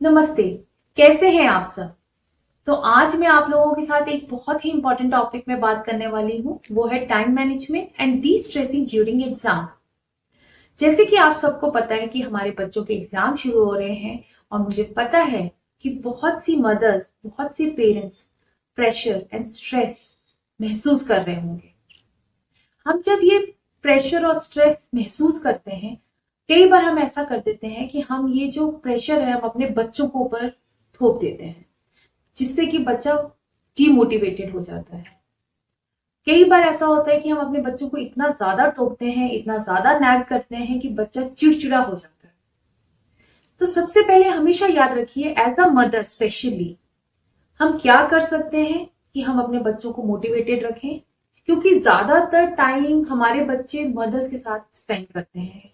नमस्ते। कैसे हैं आप सब? तो आज मैं आप लोगों के साथ एक बहुत ही इंपॉर्टेंट टॉपिक में बात करने वाली हूँ। वो है time management and D stressing during exam. जैसे कि आप सबको पता है कि हमारे बच्चों के एग्जाम शुरू हो रहे हैं और मुझे पता है कि बहुत सी मदर्स, बहुत सी पेरेंट्स प्रेशर एंड स्ट्रेस महसूस कर रहे होंगे। हम जब ये प्रेशर और स्ट्रेस महसूस करते हैं, कई बार हम ऐसा कर देते हैं कि हम ये जो प्रेशर है हम अपने बच्चों को ऊपर थोप देते हैं, जिससे कि बच्चा डीमोटिवेटेड हो जाता है। कई बार ऐसा होता है कि हम अपने बच्चों को इतना ज्यादा टोकते हैं, इतना ज्यादा नैग करते हैं कि बच्चा चिड़चिड़ा हो जाता है। तो सबसे पहले हमेशा याद रखिए, एज अ मदर स्पेशली हम क्या कर सकते हैं कि हम अपने बच्चों को मोटिवेटेड रखें, क्योंकि ज्यादातर टाइम हमारे बच्चे मदर्स के साथ स्पेंड करते हैं।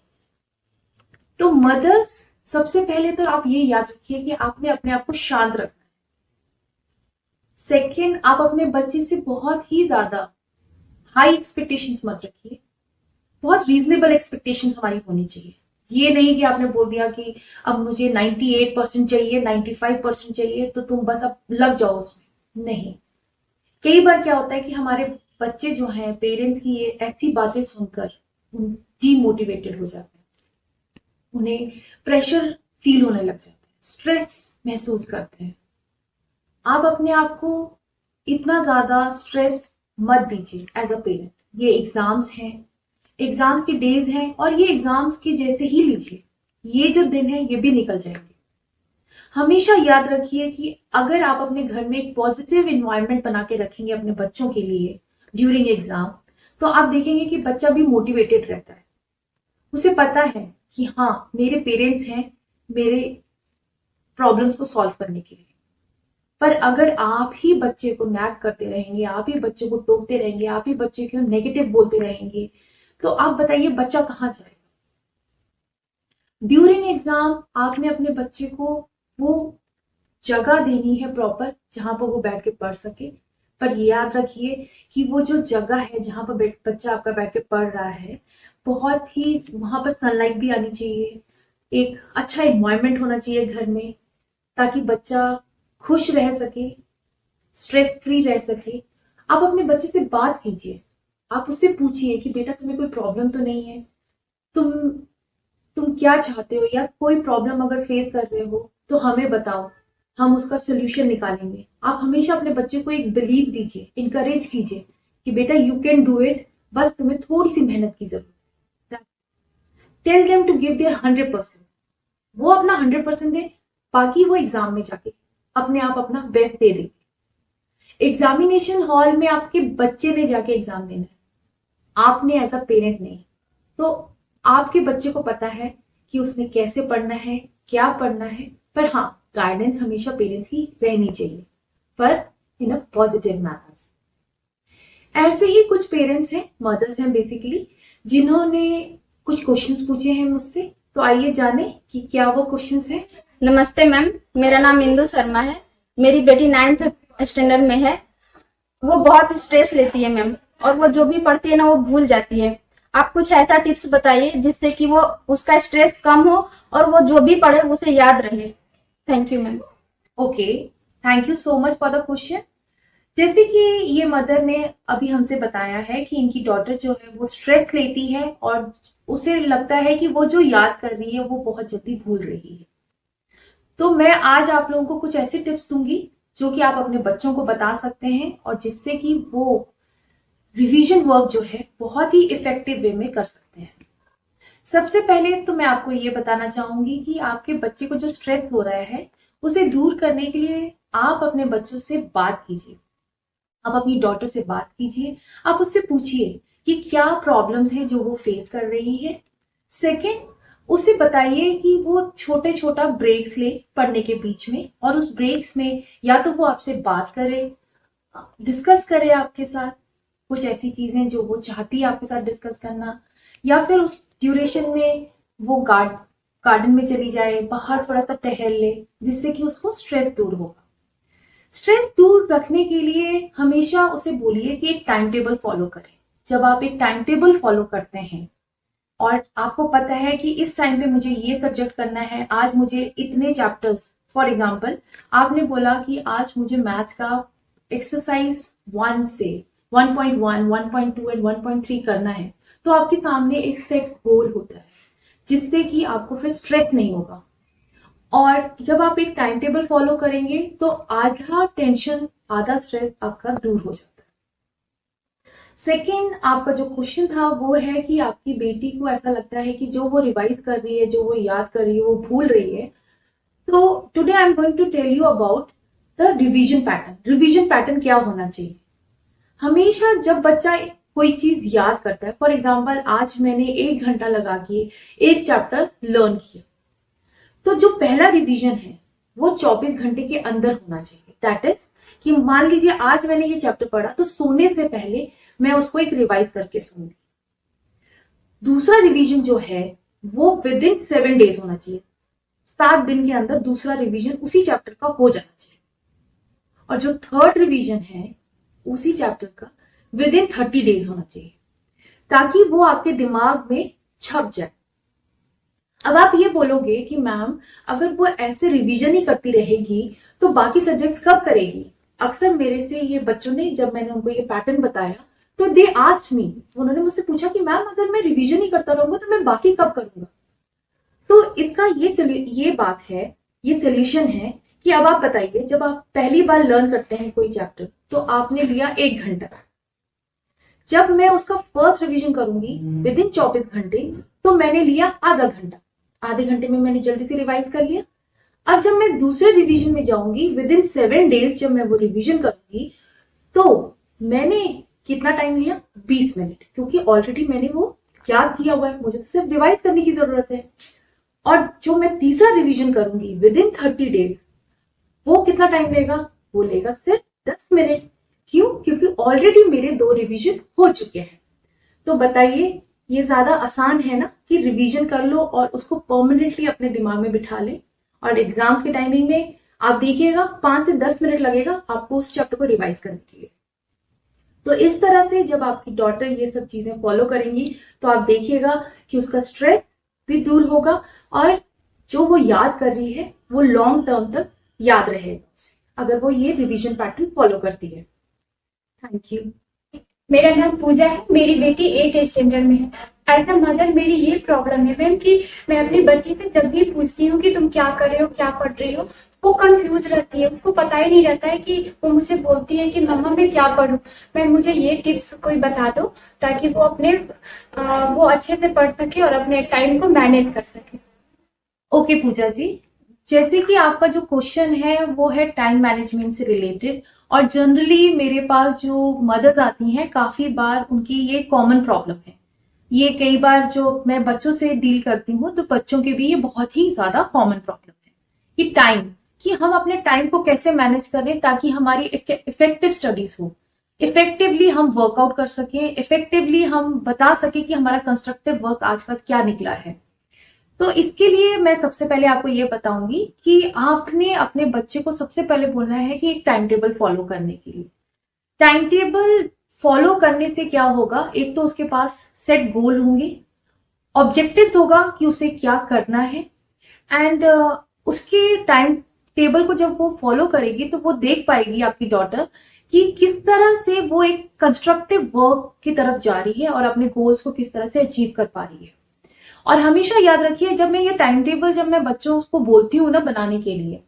तो मदर्स, सबसे पहले तो आप ये याद रखिए कि आपने अपने आप को शांत रखना है। सेकेंड, आप अपने बच्चे से बहुत ही ज्यादा हाई एक्सपेक्टेशंस मत रखिए। बहुत रीजनेबल एक्सपेक्टेशंस हमारी होनी चाहिए। ये नहीं कि आपने बोल दिया कि अब मुझे 98% चाहिए, 95% चाहिए, तो तुम बस अब लग जाओ उसमें। नहीं। कई बार क्या होता है कि हमारे बच्चे जो हैं, पेरेंट्स की ये ऐसी बातें सुनकर डीमोटिवेटेड हो जाते हैं, उन्हें प्रेशर फील होने लग जाता है, स्ट्रेस महसूस करते हैं। आप अपने आप को इतना ज्यादा स्ट्रेस मत दीजिए एज अ पेरेंट। ये एग्जाम्स हैं, एग्जाम्स के डेज हैं, और ये एग्जाम्स के जैसे ही लीजिए, ये जो दिन है ये भी निकल जाएंगे। हमेशा याद रखिए कि अगर आप अपने घर में एक पॉजिटिव इन्वायरमेंट बना के रखेंगे अपने बच्चों के लिए ड्यूरिंग एग्जाम, तो आप देखेंगे कि बच्चा भी मोटिवेटेड रहता है। उसे पता है कि हाँ, मेरे पेरेंट्स हैं मेरे प्रॉब्लम्स को सॉल्व करने के लिए। पर अगर आप ही बच्चे को नैग करते रहेंगे, आप ही बच्चे को टोकते रहेंगे, आप ही बच्चे को नेगेटिव बोलते रहेंगे, तो आप बताइए बच्चा कहाँ जाएगा? ड्यूरिंग एग्जाम आपने अपने बच्चे को वो जगह देनी है प्रॉपर, जहां पर वो बैठ के पढ़ सके। पर याद रखिए कि वो जो जगह है जहां पर बच्चा आपका बैठ के पढ़ रहा है, बहुत ही वहां पर सनलाइट भी आनी चाहिए, एक अच्छा इन्वायरमेंट होना चाहिए घर में, ताकि बच्चा खुश रह सके, स्ट्रेस फ्री रह सके। आप अपने बच्चे से बात कीजिए, आप उससे पूछिए कि बेटा तुम्हें कोई प्रॉब्लम तो नहीं है, तुम तुम क्या चाहते हो, या कोई प्रॉब्लम अगर फेस कर रहे हो तो हमें बताओ, हम उसका सोल्यूशन निकालेंगे। आप हमेशा अपने बच्चे को एक बिलीव दीजिए, इंकरेज कीजिए कि बेटा यू कैन डू इट, बस तुम्हें थोड़ी सी मेहनत की जरूरत है। Tell them to give their 100%। वो अपना 100% दे, बाकी वो एग्जाम में जाके अपने आप अपना बेस्ट दे देगी। एग्जामिनेशन हॉल में आपके बच्चे ने जाके एग्जाम देना है, आपने एज अ पेरेंट नहीं। तो आपके बच्चे को पता है कि उसने कैसे पढ़ना है, क्या पढ़ना है। पर हाँ, गाइडेंस हमेशा पेरेंट्स की रहनी चाहिए, पर इन अ पॉजिटिव मैनर्स। ऐसे ही कुछ पेरेंट्स हैं, मदर्स हैं बेसिकली, जिन्होंने कुछ क्वेश्चंस पूछे हैं मुझसे। तो आइए जाने कि क्या वो क्वेश्चंस हैं। नमस्ते मैम, मेरा नाम इंदु शर्मा है। मेरी बेटी 9th स्टैंडर्ड में है। वो बहुत स्ट्रेस लेती है मैम, और वो जो भी पढ़ती है ना वो भूल जाती है। आप कुछ ऐसा टिप्स बताइए जिससे कि वो उसका स्ट्रेस कम हो और वो जो भी पढ़े उसे याद रहे। Thank you ma'am. Okay, thank you so much for the question. जैसे कि ये मदर ने अभी हमसे बताया है कि इनकी डॉटर जो है वो स्ट्रेस लेती है और उसे लगता है कि वो जो याद कर रही है वो बहुत जल्दी भूल रही है। तो मैं आज आप लोगों को कुछ ऐसे टिप्स दूंगी जो कि आप अपने बच्चों को बता सकते हैं, और जिससे कि वो रिवीजन वर्क जो है बहुत ही इफेक्टिव वे में कर सकते हैं। सबसे पहले तो मैं आपको ये बताना चाहूंगी कि आपके बच्चे को जो स्ट्रेस हो रहा है उसे दूर करने के लिए आप अपने बच्चों से बात कीजिए। आप अपनी डॉटर से बात कीजिए, आप उससे पूछिए कि क्या प्रॉब्लम्स हैं जो वो फेस कर रही है। सेकंड, उसे बताइए कि वो छोटे छोटा ब्रेक्स ले पढ़ने के बीच में, और उस ब्रेक्स में या तो वो आपसे बात करे, डिस्कस करे आपके साथ कुछ ऐसी चीजें जो वो चाहती है आपके साथ डिस्कस करना, या फिर उस ड्यूरेशन में वो गार्डन में चली जाए, बाहर थोड़ा सा टहल ले, जिससे कि उसको स्ट्रेस दूर होगा। स्ट्रेस दूर रखने के लिए हमेशा उसे बोलिए कि एक टाइम टेबल फॉलो करें। जब आप एक टाइम टेबल फॉलो करते हैं और आपको पता है कि इस टाइम पे मुझे ये सब्जेक्ट करना है, आज मुझे इतने चैप्टर्स फॉर एग्जाम्पल आपने बोला कि आज मुझे मैथ्स का एक्सरसाइज 1 से 1.1, 1.2 एंड 1.3 करना है, तो आपके सामने एक सेट गोल होता है जिससे कि आपको फिर स्ट्रेस नहीं होगा। और जब आप एक टाइम टेबल फॉलो करेंगे तो आधा टेंशन, आधा स्ट्रेस आपका दूर हो जाता है। सेकेंड, आपका जो क्वेश्चन था वो है कि आपकी बेटी को ऐसा लगता है कि जो वो रिवाइज कर रही है, जो वो याद कर रही है, वो भूल रही है। तो today I am going to tell you about the revision pattern. Revision pattern क्या होना चाहिए? हमेशा जब बच्चा कोई चीज याद करता है, फॉर एग्जाम्पल आज मैंने 1 घंटा लगा के एक चैप्टर लर्न किया, तो जो पहला रिवीजन है वो 24 घंटे के अंदर होना चाहिए। दैट इज कि मान लीजिए आज मैंने ये चैप्टर पढ़ा, तो सोने से पहले मैं उसको एक रिवाइज करके सूंगी। दूसरा रिवीजन जो है वो विद इन 7 डेज होना चाहिए। 7 दिन के अंदर दूसरा रिवीजन उसी चैप्टर का हो जाना चाहिए। और जो थर्ड रिवीजन है उसी चैप्टर का विद इन 30 डेज होना चाहिए, ताकि वो आपके दिमाग में छप जाए। अब आप ये बोलोगे कि मैम अगर वो ऐसे रिवीजन ही करती रहेगी तो बाकी सब्जेक्ट्स कब करेगी? अक्सर मेरे से ये बच्चों ने, जब मैंने उनको ये पैटर्न बताया तो दे आस्क्ड मी, उन्होंने मुझसे पूछा कि मैम अगर मैं रिवीजन ही करता रहूंगा तो मैं बाकी कब करूंगा? तो इसका ये बात है, ये सोल्यूशन है कि अब आप बताइए, जब आप पहली बार लर्न करते हैं कोई चैप्टर तो आपने लिया 1 घंटा। जब मैं उसका फर्स्ट रिवीजन करूंगी विद इन 24 घंटे तो मैंने लिया आधा घंटा। आधे घंटे में मैंने जल्दी से रिवाइज कर लिया। अब जब मैं दूसरे रिवीजन में जाऊंगी विद इन 7 डेज, जब मैं वो रिवीजन करूंगी तो मैंने कितना टाइम लिया? 20 मिनट, क्योंकि ऑलरेडी मैंने वो याद किया हुआ है, मुझे तो सिर्फ रिवाइज करने की जरूरत है। और जो मैं तीसरा रिवीजन करूंगी विद इन 30 डेज, वो कितना टाइम लेगा? वो लेगा सिर्फ 10 मिनट। क्यों? क्योंकि ऑलरेडी मेरे 2 रिवीजन हो चुके हैं। तो बताइए, ये ज्यादा आसान है ना कि रिवीजन कर लो और उसको परमानेंटली अपने दिमाग में बिठा ले, और एग्जाम्स के टाइमिंग में आप देखिएगा 5 से 10 मिनट लगेगा आपको उस चैप्टर को रिवाइज करने के लिए। तो इस तरह से जब आपकी डॉटर ये सब चीजें फॉलो करेंगी तो आप देखिएगा कि उसका स्ट्रेस भी दूर होगा और जो वो याद कर रही है वो लॉन्ग टर्म तक याद रहेगा अगर वो ये रिवीजन पैटर्न फॉलो करती है। Thank you. मेरा नाम पूजा है, मेरी बेटी 8 स्टैंडर्ड में है। ऐसा मदर मेरी ये प्रॉब्लम है मैम कि मैं अपनी बच्ची से जब भी पूछती हूँ कि तुम क्या कर रहे हो, क्या पढ़ रही हो, वो कंफ्यूज रहती है। उसको पता ही नहीं रहता है कि वो मुझसे बोलती है कि मम्मा मैं क्या पढूं। मैम मुझे ये टिप्स कोई बता दो ताकि वो वो अच्छे से पढ़ सके और अपने टाइम को मैनेज कर सके। ओके पूजा जी, जैसे कि आपका जो क्वेश्चन है वो है टाइम मैनेजमेंट से रिलेटेड, और जनरली मेरे पास जो मदर्स आती हैं काफी बार उनकी ये कॉमन प्रॉब्लम है। ये कई बार जो मैं बच्चों से डील करती हूँ तो बच्चों के भी ये बहुत ही ज्यादा कॉमन प्रॉब्लम है कि टाइम, कि हम अपने टाइम को कैसे मैनेज करें ताकि हमारी इफेक्टिव स्टडीज हो, इफेक्टिवली हम वर्कआउट कर सके, इफेक्टिवली हम बता सके कि हमारा कंस्ट्रक्टिव वर्क आज का क्या निकला है। तो इसके लिए मैं सबसे पहले आपको ये बताऊंगी कि आपने अपने बच्चे को सबसे पहले बोलना है कि एक टाइम टेबल फॉलो करने के लिए। टाइम टेबल फॉलो करने से क्या होगा, एक तो उसके पास सेट गोल होंगे, ऑब्जेक्टिव्स होगा कि उसे क्या करना है, एंड उसके टाइम टेबल को जब वो फॉलो करेगी तो वो देख पाएगी आपकी डॉटर कि किस तरह से वो एक कंस्ट्रक्टिव वर्क की तरफ जा रही है और अपने गोल्स को किस तरह से अचीव कर पा रही है। और हमेशा याद रखिए, जब मैं ये टाइम टेबल जब मैं बच्चों को बोलती हूँ ना बनाने के लिए,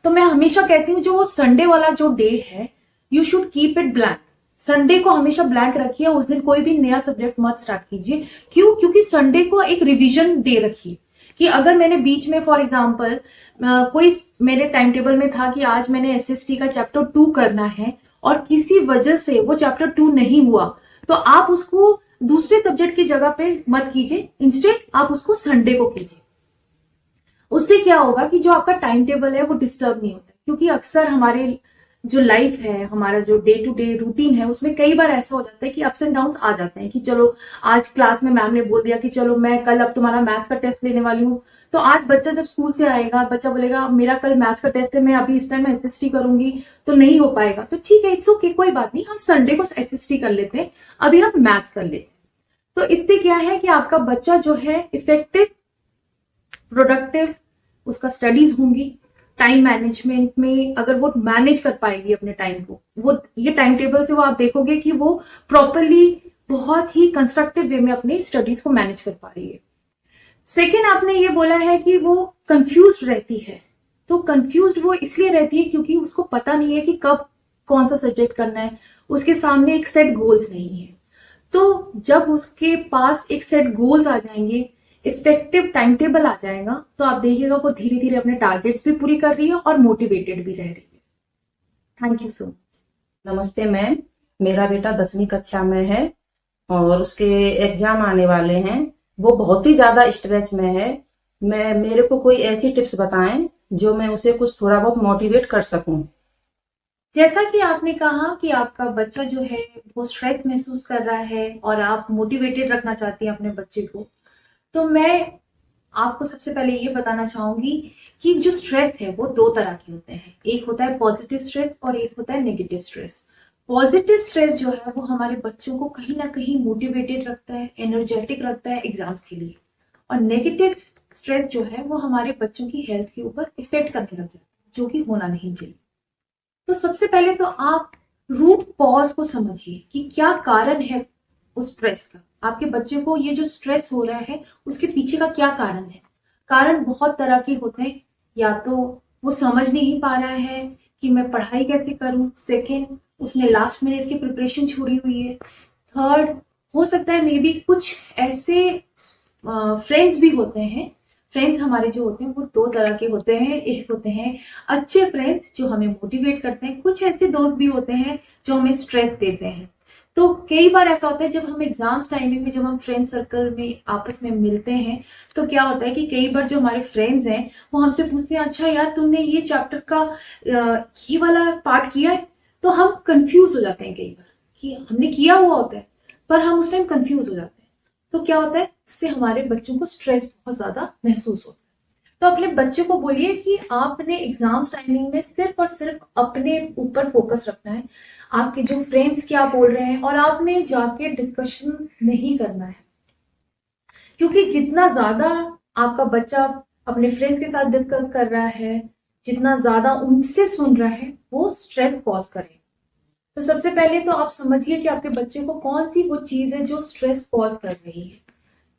तो मैं हमेशा कहती हूँ जो वो संडे वाला जो डे है you should keep it blank. Sunday को हमेशा ब्लैंक रखिए, उस दिन कोई भी नया सब्जेक्ट मत स्टार्ट कीजिए। क्यों? क्योंकि संडे को एक रिवीजन डे रखिए कि अगर मैंने बीच में फॉर एग्जाम्पल कोई मेरे टाइम टेबल में था कि आज मैंने एसएसटी का चैप्टर 2 करना है और किसी वजह से वो चैप्टर 2 नहीं हुआ, तो आप उसको दूसरे सब्जेक्ट की जगह पे मत कीजिए, इंस्टेड आप उसको संडे को कीजिए। उससे क्या होगा कि जो आपका टाइम टेबल है वो डिस्टर्ब नहीं होता, क्योंकि अक्सर हमारे जो लाइफ है, हमारा जो डे टू डे रूटीन है, उसमें कई बार ऐसा हो जाता है कि अप्स एंड डाउन्स आ जाते हैं कि चलो आज क्लास में मैम ने बोल दिया कि चलो मैं कल अब तुम्हारा मैथ्स का टेस्ट लेने वाली हूँ, तो आज बच्चा जब स्कूल से आएगा बच्चा बोलेगा मेरा कल मैथ्स का टेस्ट है, मैं अभी इस टाइम एसएसटी करूंगी तो नहीं हो पाएगा। तो ठीक है, इट्स ओके, कोई बात नहीं, हम संडे को एसएसटी कर लेते हैं, अभी हम मैथ्स कर लेते हैं। तो इससे क्या है कि आपका बच्चा जो है इफेक्टिव, प्रोडक्टिव, उसका स्टडीज होंगी, टाइम मैनेजमेंट में अगर वो मैनेज कर पाएगी अपने टाइम को, वो ये टाइम टेबल से वो आप देखोगे कि वो प्रॉपरली बहुत ही कंस्ट्रक्टिव वे में अपनी स्टडीज को मैनेज कर पा रही है। सेकेंड, आपने ये बोला है कि वो कंफ्यूज रहती है। तो कंफ्यूज वो इसलिए रहती है क्योंकि उसको पता नहीं है कि कब कौन सा सब्जेक्ट करना है, उसके सामने एक सेट गोल्स नहीं है। तो जब उसके पास एक सेट गोल्स आ जाएंगे, इफेक्टिव टाइम टेबल आ जाएगा, तो आप देखिएगा वो धीरे धीरे अपने टारगेट्स भी पूरी कर रही है और मोटिवेटेड भी रह रही है। Thank you so much. नमस्ते मैम, मेरा बेटा 10वीं कक्षा में है और उसके एग्जाम आने वाले हैं। वो बहुत ही ज्यादा स्ट्रेस में है। मेरे को कोई ऐसी टिप्स बताएं जो मैं उसे कुछ थोड़ा बहुत मोटिवेट कर सकूं। जैसा कि आपने कहा कि आपका बच्चा जो है वो स्ट्रेस महसूस कर रहा है और आप मोटिवेटेड रखना चाहती हैं अपने बच्चे को, तो मैं आपको सबसे पहले ये बताना चाहूंगी कि जो स्ट्रेस है वो दो तरह के होते हैं। एक होता है पॉजिटिव स्ट्रेस और एक होता है नेगेटिव स्ट्रेस। पॉजिटिव स्ट्रेस जो है वो हमारे बच्चों को कहीं ना कहीं मोटिवेटेड रखता है, एनर्जेटिक रखता है एग्जाम्स के लिए। और नेगेटिव स्ट्रेस जो है वो हमारे बच्चों की हेल्थ के ऊपर इफेक्ट करने लग जाता है, जो कि होना नहीं चाहिए। तो सबसे पहले तो आप रूट कॉज को समझिए कि क्या कारण है उस स्ट्रेस का। आपके बच्चे को ये जो स्ट्रेस हो रहा है उसके पीछे का क्या कारण है। कारण बहुत तरह के होते हैं। या तो वो समझ नहीं पा रहा है कि मैं पढ़ाई कैसे करूं। सेकेंड, उसने लास्ट मिनट की प्रिपरेशन छोड़ी हुई है। थर्ड, हो सकता है मे बी कुछ ऐसे फ्रेंड्स भी होते हैं। फ्रेंड्स हमारे जो होते हैं वो दो तरह के होते हैं। एक होते हैं अच्छे फ्रेंड्स जो हमें मोटिवेट करते हैं, कुछ ऐसे दोस्त भी होते हैं जो हमें स्ट्रेस देते हैं। तो कई बार ऐसा होता है जब हम एग्जाम्स टाइमिंग में, जब हम फ्रेंड सर्कल में आपस में मिलते हैं, तो क्या होता है कि कई बार जो हमारे फ्रेंड्स हैं वो हमसे पूछते हैं, अच्छा यार तुमने ये चैप्टर का ये वाला पार्ट किया है। तो हम कंफ्यूज हो जाते हैं कई बार कि हमने किया हुआ होता है पर हम उस टाइम कंफ्यूज हो जाते हैं। तो क्या होता है, उससे हमारे बच्चों को स्ट्रेस बहुत ज्यादा महसूस होता है। तो अपने बच्चे को बोलिए कि आपने एग्जाम्स टाइमिंग में सिर्फ और सिर्फ अपने ऊपर फोकस रखना है। आपके जो फ्रेंड्स क्या बोल रहे हैं और आपने जाके डिस्कशन नहीं करना है, क्योंकि जितना ज्यादा आपका बच्चा अपने फ्रेंड्स के साथ डिस्कस कर रहा है, जितना ज्यादा उनसे सुन रहा है, वो स्ट्रेस कॉज करे। तो सबसे पहले तो आप समझिए कि आपके बच्चे को कौन सी वो चीज है जो स्ट्रेस कॉज कर रही है,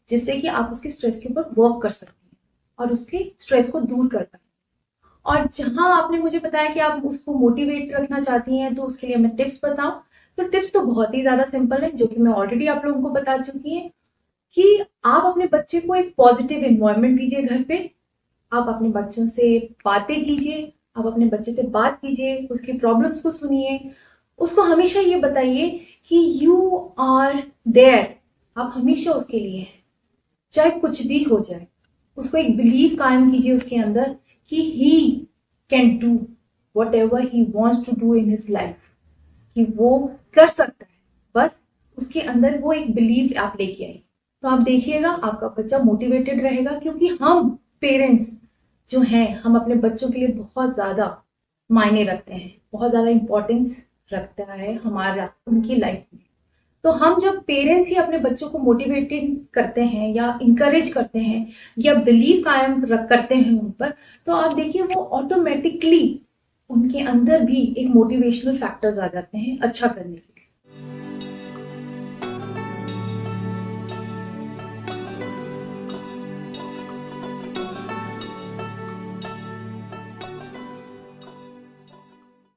जिससे कि आप उसके स्ट्रेस के ऊपर वर्क कर सकते हैं और उसके स्ट्रेस को दूर कर पाए। और जहां आपने मुझे बताया कि आप उसको मोटिवेट रखना चाहती हैं, तो उसके लिए मैं टिप्स बताऊं, तो टिप्स तो बहुत ही ज्यादा सिंपल है, जो कि मैं ऑलरेडी आप लोगों को बता चुकी है कि आप अपने बच्चे को एक पॉजिटिव एनवायरनमेंट दीजिए घर पे। आप अपने बच्चों से बातें कीजिए, आप अपने बच्चे से बात कीजिए, उसकी प्रॉब्लम्स को सुनिए, उसको हमेशा ये बताइए कि यू आर देयर, आप हमेशा उसके लिए हैं, चाहे कुछ भी हो जाए। उसको एक बिलीव कायम कीजिए उसके अंदर कि he can do whatever he wants to do in his life, कि वो कर सकता है। बस उसके अंदर वो एक बिलीव आप लेके आइए, तो आप देखिएगा आपका बच्चा मोटिवेटेड रहेगा। क्योंकि हम पेरेंट्स जो हैं, हम अपने बच्चों के लिए बहुत ज्यादा मायने रखते हैं, बहुत ज्यादा इंपॉर्टेंस रखता है हमारा उनकी लाइफ में। तो हम जब पेरेंट्स ही अपने बच्चों को मोटिवेटेड करते हैं या इंकरेज करते हैं या बिलीव कायम करते हैं उन पर, तो आप देखिए वो ऑटोमेटिकली उनके अंदर भी एक मोटिवेशनल फैक्टर्स आ जाते हैं अच्छा करने के।